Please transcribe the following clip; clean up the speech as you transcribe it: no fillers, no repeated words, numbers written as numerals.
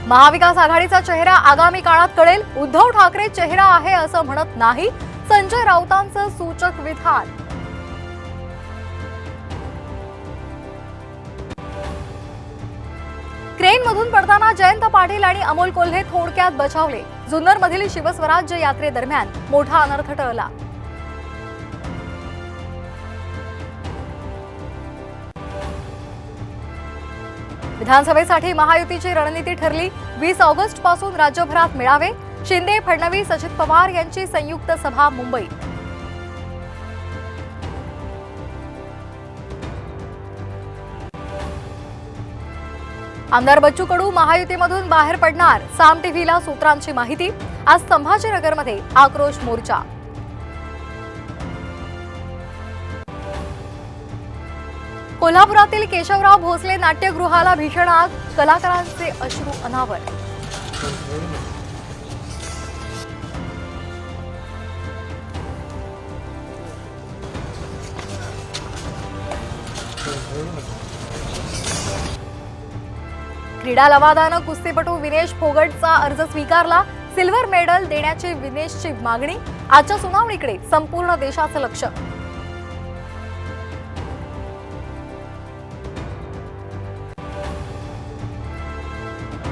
महाविकास आघाडीचा चेहरा आगामी काळात कळेल। उद्धव ठाकरे चेहरा आहे असं म्हणत नाही, संजय राऊतांचं सूचक विधान। क्रेनमधून पडताना जयंत पाटील आणि अमोल कोल्हे थोडक्यात बचावले। जुन्नरमधील शिवस्वराज्य यात्रेदरम्यान मोठा अनर्थ टळला। विधानसभेसाठी महायुतीची रणनीती ठरली। 20 ऑगस्ट पासून राज्यभरात मेळावे। शिंदे, फडणवीस, अजित पवार यांची संयुक्त सभा मुंबईत। आमदार बच्चू कडू महायुतीमधून बाहेर पडणार, साम टीव्हीला सूत्रांची माहिती। आज संभाजीनगरमध्ये आक्रोश मोर्चा। कोल्हापुरातील केशवराव भोसले नाट्यगृहाला भीषण आग, कलाकारांचे अश्रू अनावर। क्रीडा लवादानं कुस्तीपटू विनेश फोगटचा अर्ज स्वीकारला। सिल्व्हर मेडल देण्याची विनेशची मागणी। आजच्या सुनावणीकडे संपूर्ण देशाचं लक्ष।